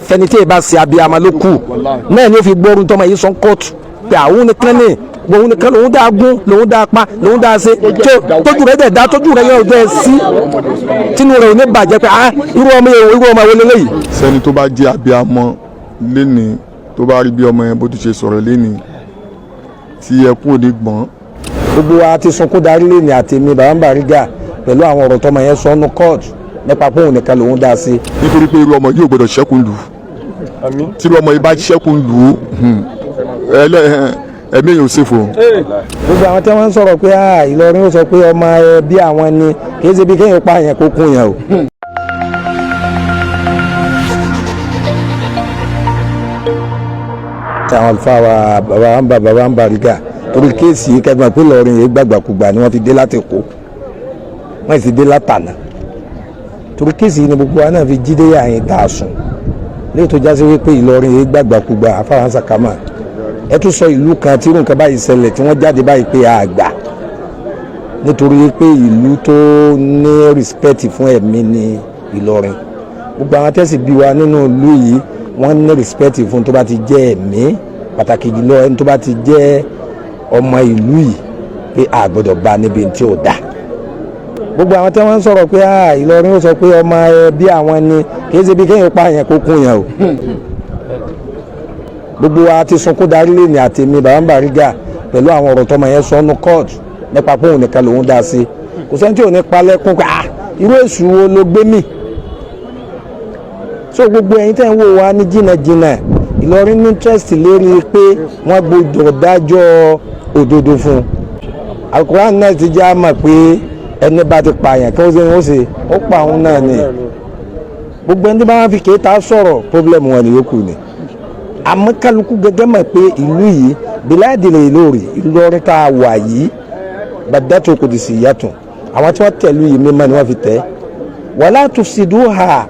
àfẹnitẹ́ ìbá ṣe abiyamọ ló kù náà ni ó fi gbọ́rùn tọmọ yìí sọ kóòtù pé àwọn nìkan ní òun nìkan lòun dáa gún lòun dáa pa lòun dáa ṣe tójú rẹ̀ dẹ̀ dá tójú rẹ̀ yóò dẹ̀ sí tínú rẹ̀ ò ní bàjẹ́ pé irú ọmọ wo lélẹ́yìí. sẹ́ni tó bá jẹ́ abiyamọ lénìí tó bá rí bí ọmọ yẹn bó ti ṣe sọ̀rọ̀ lénìí tí ẹkún ò ní gbọ́n. gbogbo wa ti sunkún darí lénìí àtẹ̀mí Baba Bariga pẹ̀lú àwọn ọ̀rọ̀ tọmọ yẹn sọ ọ́nù kóòtù nípa pé òun nìkan lòun dáa ṣe. nítorí pé irú ọmọ yìí ò gbọdọ̀ ṣẹ́kù lù tí irú ọmọ yìí bá ṣẹ́kù lù ẹ̀mí yóò ṣe fò. gbogbo àwọn tí wọ́n ń sọ̀rọ̀ pé Ìlọrin ó sọ pé ọmọ bí àwọn ni kì í ṣe bí kéèyàn pa àyàn kó kún yàn o. àwọn àlùfáà wa Baba Bariga torí kéèsì yìí kẹgbọn pé Ìlọrin yìí gbàgbàkúgbà ni wọ́n ti dé láti kó wọ́n sì dé látànà torí kéèsì yìí ni gbogbo wa náà fi jíde àyìn tá a sùn léyìí tó jásí wípé Ìlọrin yìí gbàgbàkúgbà àfáwọn sàkámà ẹ tún sọ ìlú kan tí irú nǹkan báyìí ṣẹlẹ̀ tí wọ́n jáde báyìí pé àgbà nítorí pé ìlú tó ní rìspẹ́tì fún ẹ̀mí ní Ìlọrin gbogbo àwọn tẹ́sí bí wa nínú ìlú yìí wọ́n ní rìspẹ́tì fún tó bá ti jẹ́ ẹ̀mí pàtàkì jùlọ ẹni tó bá ti jẹ́ ọmọ ìlú yìí pé a gbọ́dọ̀ bá níbi tí ò dá gbogbo àwọn tí wọ́n ń sọ̀rọ̀ pé Ìlọrin ó sọ pé ọmọ bí àwọn ni kì í ṣe bí kéèyàn pa àyàn kó kún yàn o. gbogbo wa ti sunkún darí lénìí àtẹ̀mí Baba Bariga pẹ̀lú àwọn ọ̀rọ̀ tọmọ yẹn sọ ọ́nù kóòtù nípa pé òun nìkan lòun dáa ṣe kò sẹ́ni tí ò ní palẹ́kún pé irú èṣù wo ló gbé mì. so gbogbo ẹ̀yin tẹ́ ń wò wá ní jìnnàjìnnà Ìlọrin ní interest lérí pé wọ́n gbọ́dọ̀ dájọ́ òdodo fún un. Al-Qur'an náà ti já mọ̀ pé ẹni bá ti pààyàn kí ó ṣe ó pa òun náà ni gbogbo ẹni bá wọn fi kéèta sọ̀rọ̀ problem wọn ni yókù ni àmọ́ kálukú gẹ́gẹ́ mọ̀ pé ìlú yìí bíláàdìlẹ̀ Ìlọrin Ìlọrin tá a wà yìí Badatu Qudusiyatun àwọn tí wọ́n tẹ̀lú yìí mímọ́ ni wọ́n fi tẹ̀ wala tufsiduha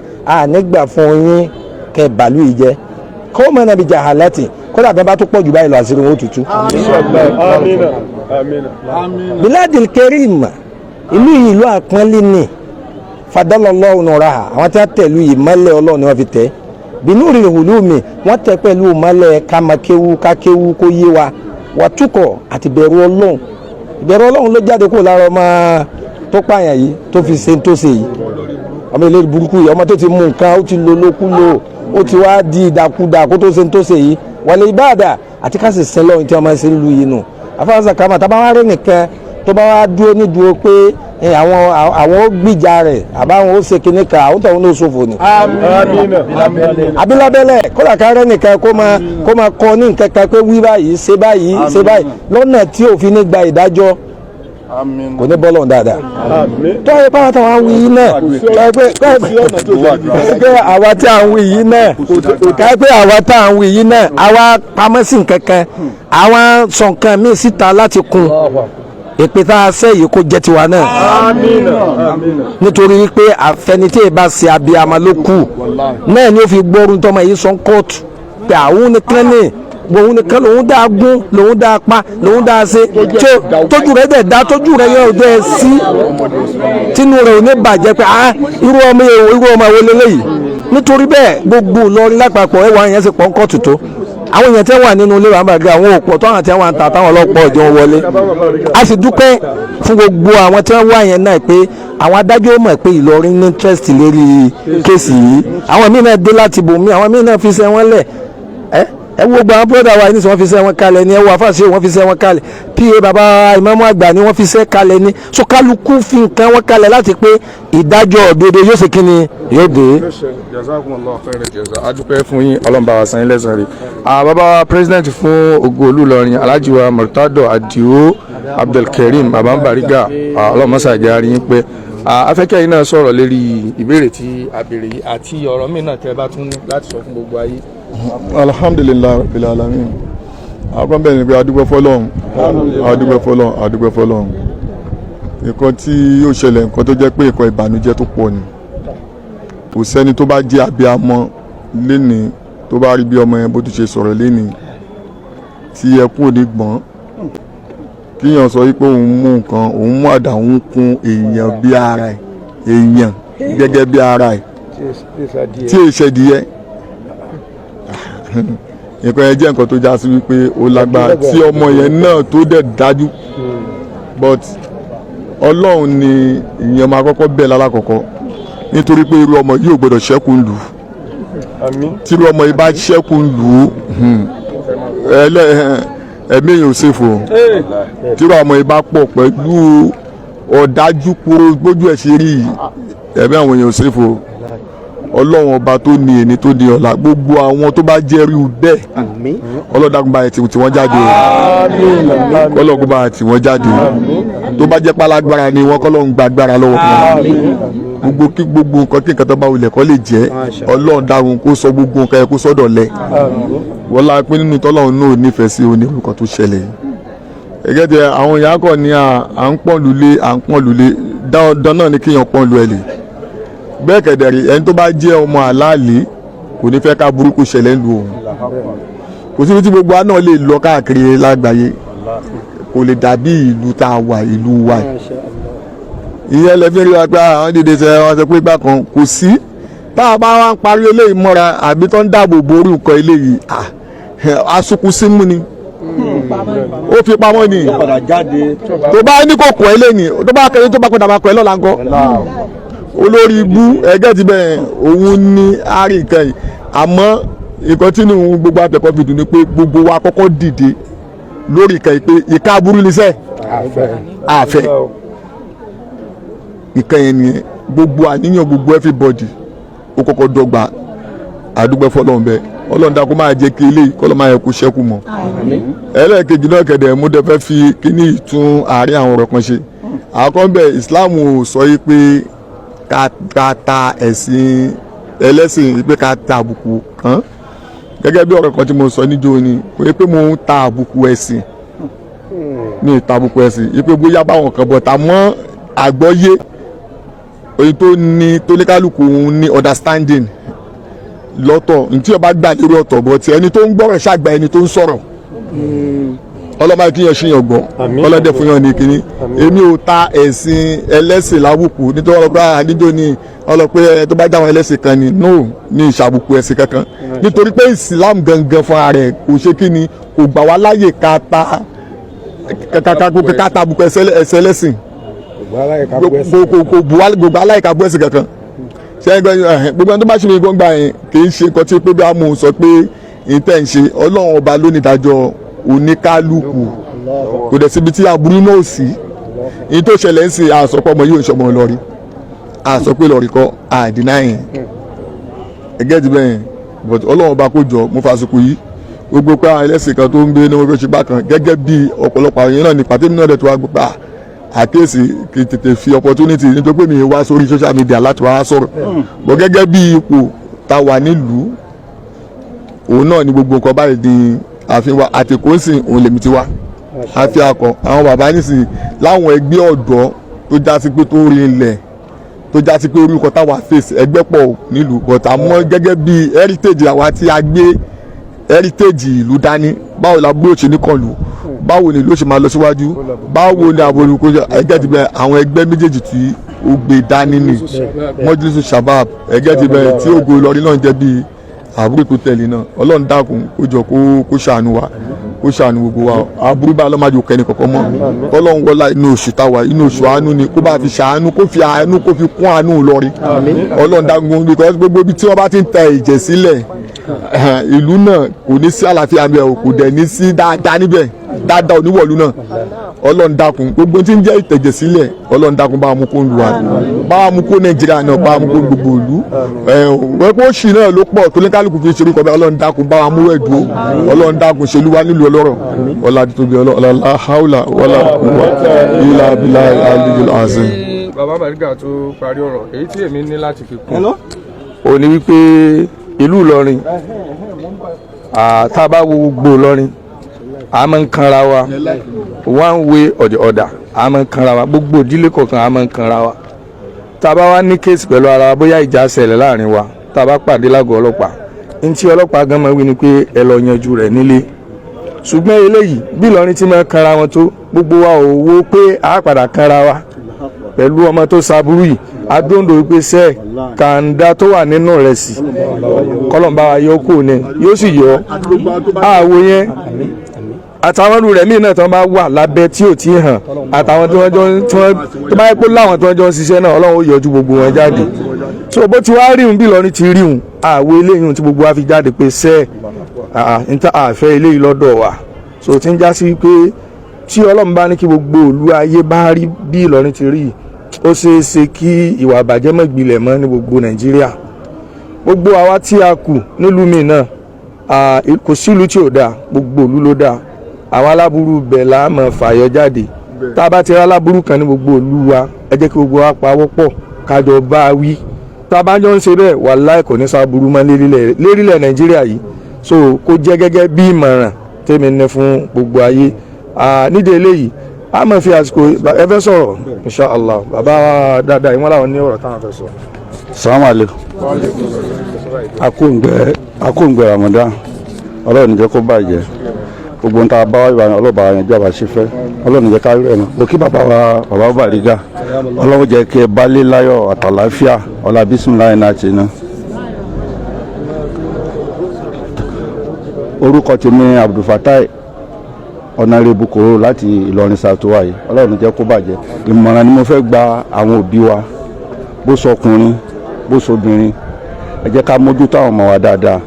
nígbà fún yín kẹ bàálù yìí jẹ́ kó mọ̀ náà bí jahalati kódà bẹ́ẹ̀ bá tó pọ̀ jù báyìí lọ àṣírí wọn ó tutù. Biladil Karim ìlú yìí ìlú àpọ́nlé ni fadalallahu nuraha àwọn tí wọ́n tẹ̀lú yìí mọ́lẹ̀ Ọlọ́run ni wọ́n fi tẹ̀ binúrì hulumi wọ́n tẹ̀ pẹ̀lú mọ́lẹ̀ kamakéwu kákéwu kó yé wa wàtúkọ̀ àti bẹ̀rù Ọlọ́run ìbẹ̀rù Ọlọ́run ló jáde kó lára ọmọ tó pààyàn yìí tó fi ṣe tó ṣe yìí ọmọ ilé burúkú yìí ọmọ tó ti mú nǹkan ó ti lo lókúlò ó ti wá di ìdàkudà kó tó ṣe tó ṣe yìí wàlẹ̀ ìbáàdà àti káṣí sẹ́lọ̀ tí ọmọ ṣe ń lu yìí nù afáwọn sàkámà tá a bá wá rí nìkan tó bá wá dúró nídúró pé àwọn ó gbìjà rẹ̀ àbáwọn ó ṣe kinní kan àwọn tó ń lò ṣòfò ni. abilábẹ́lẹ̀ kódà kárẹ́ nìkan kó máa kọ́ ní nǹkan kan pé wí báyìí ṣe báyìí lọ́nà tí òfin ní gba ìdájọ́ kò ní bọ́lọ̀ dáadáa. tó yẹ pàwọn táwọn wí yìí náà pé àwa tí à ń wí yìí náà pé àwa tí à ń wí yìí náà àwa pamọ́ sí nǹkan kan àwa sọ nǹkan míì síta láti kún èpè tá a sẹ́ yìí kó jẹ́ tiwa náà nítorí pé àfẹnitẹ́ ìbá ṣe abiyamọ ló kù náà ni ó fi gbọ́rùn tọmọ yìí sọ kóòtù pé àwọn nìkan ní òun nìkan lòun dáa gún lòun dáa pa lòun dáa ṣe tójú rẹ̀ dẹ̀ dá tójú rẹ̀ yóò dẹ̀ sí tínú rẹ̀ ò ní bàjẹ́ pé irú ọmọ wo lélẹ́yìí nítorí bẹ́ẹ̀ gbogbo Ìlọrin lápapọ̀ ẹwà yẹn ti pọ̀ ń kóòtù tó àwọn èèyàn tẹ́ wà nínú ilé Baba Bariga àwọn òpó tó àwọn tí wọ́n ń ta táwọn ọlọ́pàá ọjọ́ wọlé a sì dúpẹ́ fún gbogbo àwọn tí wọ́n wà yẹn náà pé àwọn adájọ́ mọ̀ pé Ìlọrin ní interest lérí kéèsì yìí àwọn míì náà dé láti bòmí àwọn míì náà fi ṣe wọ́n lẹ̀ ẹ wo gbogbo àwọn bọ́dà wa ní sọ wọ́n fi ṣe wọn kalẹ̀ ni ẹ wo àfàṣe wọ́n fi ṣe wọn kalẹ̀ pa baba ìmáàmù àgbà ni wọ́n fi ṣe kalẹ̀ ni so kálukú fi nǹkan wọn kalẹ̀ láti pé ìdájọ́ òdodo yóò ṣe kí ni yóò dé. jazakumullahu khairan jaza adúpẹ́ fún yín ọlọ́mọba wa san yín lẹ́san rẹ̀. baba president fún Ògo-Ìlú Ìlọrin Alhaji wa Murtado Adio Abdulkareem Baba Bariga ọlọ́mọṣàjà rí yín pé afẹ́kẹ́ yìí náà sọ̀rọ̀ lérí ìbéèrè tí a béèrè yìí àti ọ̀rọ̀ míì náà tẹ́ bá tún ní láti sọ fún gbogbo ayé. Alhamdulillah rabbil alamin àwọn bẹ́ẹ̀ ni pé adúgbò fọlọ́run nǹkan tí yóò ṣẹlẹ̀ nǹkan tó jẹ́ pé nǹkan ìbànújẹ́ tó pọ̀ ni kò sẹ́ni tó bá jẹ́ abiyamọ lénìí tó bá rí bí ọmọ yẹn bó ti ṣe sọ̀rọ̀ lénìí tí ẹkún ò ní gbọ́n kíyàn sọ wípé òun mú nǹkan òun mú àdá òun kún èèyàn bí ara ẹ̀ èèyàn gẹ́gẹ́ bí ara ẹ̀ tí èṣẹ́ díẹ̀ nǹkan yẹn jẹ́ nǹkan tó já sí wípé ó lágbára tí ọmọ yẹn náà tó dẹ̀ dájú but ọlọ́run ni ìyẹn máa kọ́kọ́ bẹ̀ lálákọ̀ọ́kọ́ nítorí pé irú ọmọ yìí ò gbọ́dọ̀ ṣẹ́kù lù ú tí irú ọmọ yìí bá ṣẹ́kù lù ú ẹ̀mí èèyàn ò ṣèfò tí irú ọmọ yìí bá pọ̀ pẹ̀lú ọ̀dájú gbójú ẹ̀ ṣe rí ẹ̀mí àwọn èèyàn ò ṣèfò ọlọ́run ọba tó ní ẹni tó ní ọ̀la gbogbo àwọn tó bá jẹ́rìí bẹ́ẹ̀ ọlọ́dàkùn bá tí wọ́n jáde ọlọ́dàkùn bá tí wọ́n jáde tó bá jẹ́ pálágbára ni wọ́n kọ́lọ́run gba agbára lọ́wọ́ wọn gbogbo nǹkan kí nǹkan tó bá wulẹ̀ kọ́ lè jẹ́ ọlọ́run dáhùn kó sọ gbogbo nǹkan yẹn kó sọ́dọ̀ lẹ̀ wọ́n la pé nínú tọ́lọ́run náà nífẹ̀ẹ́ sí onírúkọ tó ṣẹlẹ̀ gẹ́gẹ́ bí àwọn ìyá kọ̀ ní à ń pọ́n lulẹ̀ dandan náà ni kéèyàn pọ́n lu ẹ̀ lè bẹ́ẹ̀ kẹ̀dẹ̀rì ẹni tó bá jẹ́ ọmọ àlàálì kò ní fẹ́ ká burúkú ṣẹlẹ̀ lu òun kò síbi tí gbogbo wa náà lè lọ káàkiri lágbàáyé kò lè dàbí ìlú tá a wà ìlú wa ìyẹn lẹ́fí rí wa pé àwọn dìde sẹ wọn sọ pé ìgbà kan kò sí tá a bá wá ń parí eléyìí mọ́ra àbí tó ń dáàbò bo orí nǹkan eléyìí asukun símú ni ó fi pamọ́ ni tó bá ní kò kọ́ eléyìí tó bá kẹ́yìn tó bá padà máa kọ́ ẹ lọ́la ńkọ́ olórí ibú ẹgẹ́ ti bẹ́ẹ̀ òun ní àárín nǹkan yìí àmọ́ nǹkan tí nínú gbogbo àtẹ̀kọ́ fi dùn ni pé gbogbo wa kọ́kọ́ dìde lórí nǹkan yìí pé ìka aburú ni sẹ́ àfẹ́ nǹkan yẹn ni gbogbo àníyàn gbogbo everybody ó kọ́kọ́ dọ́gba àdúgbò fọlọ́run bẹ́ẹ̀ ọlọ́run dákú máa jẹ́ kí eléyìí kọ́ ló máa yẹ kó ṣẹ́kù mọ́ ẹlẹ́ẹ̀kejì náà kẹ̀dẹ̀ mú dẹ́ fẹ́ fi kíní ìtún àárín àwọn ọ̀rọ̀ kan ṣe àkọ́ńbẹ̀ Islam sọ yìí pé ká ta ẹ̀sìn ẹlẹ́sìn pé ká ta àbùkù kan gẹ́gẹ́ bí ọ̀rọ̀ kan tí mo sọ níjó ni kò yẹ pé mo ń ta àbùkù ẹ̀sìn ní ìta àbùkù ẹ̀sìn yẹ pé bóyá báwọn kan bọ̀ tà mọ́ àgbọ́yé oyin tó ní kálukú ní understanding lọ́tọ̀ ntí ọba gbà lórí ọ̀tọ̀ bọ̀ tí ẹni tó ń gbọ́rọ̀ ṣàgbà ẹni tó ń sọ̀rọ̀ ọlọ́mọ akínyàn ṣìyàn gbọ́ ọlọ́dẹ fún yàn ní kínní èmi ò ta ẹ̀sìn ẹlẹ́sìn lábùkù nítorí ọlọ́pàá àdíjọ́ ni ọlọ́pàá tó bá jáwọn ẹlẹ́sìn kan ni no ní ìṣàbùkù ẹ̀sìn kankan nítorí pé Islam gangan fún ara rẹ̀ kò ṣe kí ni kò gbà wá láyè ká ta àbùkù ẹ̀sìn ẹlẹ́sìn kò gbà láyè ká bú ẹ̀sìn kankan gbogbo ẹni tó bá ṣe mi gbọ́ngbà yẹn kì í ṣe nǹkan tí pé bí a mú un sọ pé ìtẹ̀ ń ṣe Ọlọ́run ọba ló ní ìdájọ́ oníkálukú kò dẹ̀ síbi tí aburú náà sí ní tó ṣẹlẹ̀ ń ṣe àsọpọ̀ ọmọ yóò ṣọmọ lọ́rí àsọpọ̀ lọ́rí kọ́ àdínà yẹn ẹgẹ́ ti bẹ́ẹ̀ but Ọlọ́run ọba kò jọ mo fàṣukù yìí gbogbo pé àwọn ẹlẹ́sìn kan tó ń gbé ní wọ́n ṣe bákan gẹ́gẹ́ bí ọ̀pọ̀lọpọ̀ àwọn èèyàn náà ní pàtẹ́mì náà dẹ̀ tó wá gbà àkéèsì kì í tètè fi opportunity nítorí pé mi wá sórí social media láti wá sọ̀rọ̀ bọ̀ gẹ́gẹ́ bí ipò tá a wà nílùú òun náà ni gbogbo nǹkan báyìí di àfihàn wa àtẹ̀kọ́ sí òun lèmi ti wá àfi akọ àwọn bàbá nísìnyí láwọn ẹgbẹ́ ọ̀dọ́ tó já sí pé tó rí ilẹ̀ tó já sí pé orúkọ táwa face ẹgbẹ́ pọ̀ nílùú but àmọ́ gẹ́gẹ́ bí heritage àwa tí a gbé heritage ìlú dání báwo la gbé òṣèlú kan lù báwo ni ló ṣe máa lọ síwájú báwo ni àwọn olùkọ́ ẹgbẹ́ ti bẹ àwọn ẹgbẹ́ méjèèjì tí ó gbé dání ni mọ́júlísù shabab ẹgbẹ́ ti bẹ tí Ògo Ìlọrin náà jẹ́ bíi àbúrò tó tẹ̀lé náà Ọlọ́run dákun kó jọ kó ṣàánú wa kó ṣàánú gbogbo wa aburú bá ọlọ́mọdé kẹ́ni kọ̀ọ̀kan mọ́ Ọlọ́run wọlá inú oṣù táwa inú oṣù àánú ni kó bá fi ṣàánú kó fi àánú kó fi kún àánú Ìlọrin Ọlọ́run dákun because gbogbo ibi tí wọ́n bá ti ń tẹ ẹ̀jẹ̀ sílẹ̀ ìlú náà kò ní sí àlàáfíà bẹ́ẹ̀ o kò dẹ̀ ní sí dáadáa níbẹ̀ dáadáa oníwọ̀lú náà Ọlọ́run dákun gbogbo tí ń jẹ́ ìtẹ̀jẹ̀ sílẹ̀ Ọlọ́run dákun bá wa mú kó ń lu wa bá wa mú kó Nàìjíríà náà bá wa mú kó gbogbo ìlú wẹ́pọ̀ òṣì náà ló pọ̀ tó ní kálukú fi ṣerú kọ́ bẹ́ẹ̀ Ọlọ́run dákun bá wa mú ẹ̀dùn Ọlọ́run dákun ṣèlú wa nílùú ọlọ́rọ̀ ọlá títóbi ọlọ́lá haúlà wọlá ilà abilà aliyul azim. bàbá Bariga tó parí ọ̀rọ̀ èyí tí èmi ní láti fi kún ó ní wípé ìlú Ìlọrin tá a bá wo gbogbo Ìlọrin a máa ń kanra wa one way or the other a máa ń kanra wa gbogbo ìdílé kọ̀ọ̀kan a máa ń kanra wa tá a bá wá ní kéèsì pẹ̀lú ara wa bóyá ìjà ṣẹlẹ̀ láàrin wa tá a bá pàdé lágọ̀ọ́ ọlọ́pàá ní tí ọlọ́pàá gan máa wí ni pé ẹ lọ yanjú rẹ̀ nílé ṣùgbọ́n eléyìí bí Ìlọrin ti máa kanra wọn tó gbogbo wa ò wo pé a padà kanra wa pẹ̀lú ọmọ tó ṣaburú yìí adóńdó wípé sẹ́ kàńdá tó wà nínú rẹ̀ sí kọ́lọ̀mbá wa yọ kù ni yóò sì yọ àwo yẹn àtàwọn ọdún rẹ̀ míì náà tí wọ́n bá wà lábẹ́ tí ò tí hàn àtàwọn tí wọ́n tó bá yẹ pé láwọn tí wọ́n jọ ń ṣiṣẹ́ náà ọlọ́run ó yọjú gbogbo wọn jáde so bó ti wá ríhun bí Ìlọrin ti ríhun àwo eléyìí tí gbogbo wa fi jáde pé sẹ́ níta àfẹ́ eléyìí lọ́dọ̀ wa so ti ń já sí pé tí ọlọ́run bá ní kí gbogbo ìlú ayé bá rí bí Ìlọrin ti rí ó ṣeé ṣe kí ìwà àbàjẹ́ má gbilẹ̀ mọ́ ní gbogbo Nàìjíríà gbogbo àwa tí a kù nílùú mi náà kò sílùú tí ò dáa gbogbo ìlú ló dáa àwọn aláburú bẹ̀ la mọ̀ fàyọ jáde tá a bá ti rí aláburú kan ní gbogbo ìlú wa ẹ jẹ́ kí gbogbo wa pawọ́ pọ̀ kájọ bá a wí tá a bá jọ ń ṣe bẹ́ẹ̀ wàláhì kò ní sáburú mọ́ lérílẹ̀ Nàìjíríà yìí so kó jẹ́ gẹ́gẹ́ bí ìmọ̀ràn tèmi ní fún gbogbo ayé nídìí eléyìí a máa fi àsìkò ẹ fẹ́ sọ̀rọ̀ inṣàlá bàbá wa dáadáa ìwọ́n làwọn ní ọ̀rọ̀ táwọn fẹ́ sọ. Assalamu alaikum. akóǹgbẹ Ramadan Ọlọ́run jẹ́ kó bàjẹ́ gbogbo nta bá wà ìbànú ọlọ́ba yẹn bí a bá ṣe fẹ́ Ọlọ́run jẹ́ ká rí ẹ̀mọ́ òkè bàbá Bariga Ọlọ́run jẹ́ kí ẹ balẹ̀ láyọ̀ àtàláfíà ọlá bísímìláì náà ti ná. orúkọ tèmi Abdulfatai Ọ̀nàrẹ́bù Kòró láti Ìlọrin sàtúwà yìí Ọlọ́run jẹ́ kó bàjẹ́ ìmọ̀ràn ni mo fẹ́ gba àwọn òbí wa bó sọkùnrin bó sobìnrin ẹ jẹ́ ká mójútó àwọn ọmọ wa dáadáa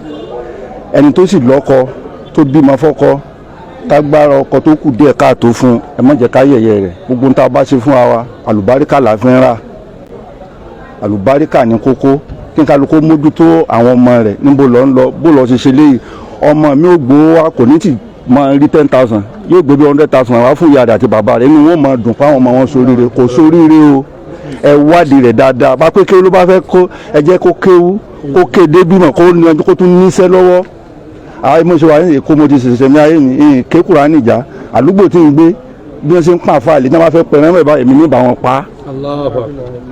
ẹni tó sì lọ́kọ tó bímọ fọ́kọ tágbára ọkọ tó kù díẹ̀ káàtó fún ẹ má jẹ́ ká yẹ̀yẹ́ rẹ̀ gbogbo ń ta bá ṣe fún wa àlùbáríkà la fi ń rà àlùbáríkà ní kókó kí n kálukó mójútó àwọn ọmọ rẹ̀ níbo lọ ń lọ bó lọ ṣe ṣe léyìí ọmọ mi ò gbowó wa kò ní tì máa rí 10,000 yóò gbé bí 100,000 wá fún ìyá rẹ̀ àti bàbá rẹ̀ inú wọn máa dùn fáwọn ọmọ wọn sóríire kò sóríire o ẹ wádìí rẹ̀ dáadáa bá pé kéwú ló bá fẹ́ kó ẹ jẹ́ kó kéwú kó kéde bímọ kó ní ọjọ́ kó tún níṣẹ́ lọ́wọ́ àwọn mo ṣe wà ní Èkó mo ti ṣẹ̀ṣẹ̀ mi ayé mi kékùrà nìjà àdúgbò tí ń gbé bí wọ́n ṣe ń pa àfàlì tí wọ́n bá fẹ́ pẹ̀rẹ́ mọ́ ìbá èmi ní ìbá wọn pa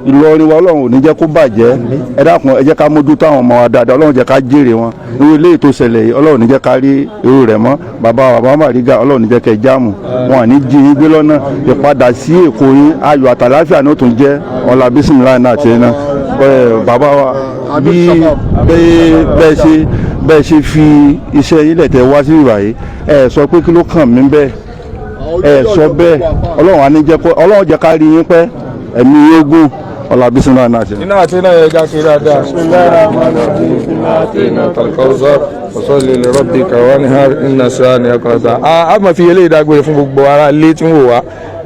Ìlọrin wa Ọlọ́run ò ní jẹ́ kó bàjẹ́ ẹ dákun ẹ jẹ́ ká mójútó àwọn ọmọ wa dáadáa Ọlọ́run jẹ́ ká jèrè wọn irú ilé ètò ìṣẹ̀lẹ̀ yìí Ọlọ́run ní jẹ́ ká rí irú rẹ̀ mọ́ bàbá Bariga Ọlọ́run ní jẹ́ kẹ́ jáàmù wọn à ní jí yín gbé lọ́nà ìpadà sí Èkó yín ayọ̀ àtàláfíà ní ó tún jẹ́ ọ̀la bísímìláì náà ti ná bàbá wa bí bẹ́ẹ̀ ṣe fi iṣẹ́ ilẹ̀ tẹ wá sí ìwà yìí ẹ sọ pé kí ló kàn mí bẹ́ẹ̀ ẹ sọ bẹ́ẹ̀ Ọlọ́run á ní jẹ́ kó Ọlọ́run jẹ́ ká rí yín pẹ́ ẹ̀mí yógún ọ̀la bísímìláì náà ti ná. iná àti iná yẹn já kiri dáadáa. wasalli li rabbika wanhar inna shani'aka huwa a máa fi eléyìí dágbére fún gbogbo ará ilé tí ń wò wá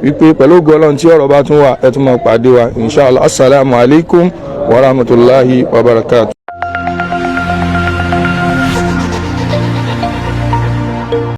wípé pẹ̀lú ògo Ọlọ́run tí ọ̀rọ̀ bá tún wà ẹ tún máa pàdé wa inshallah assalamu alaikum wa rahmatullahi wa barakatuh.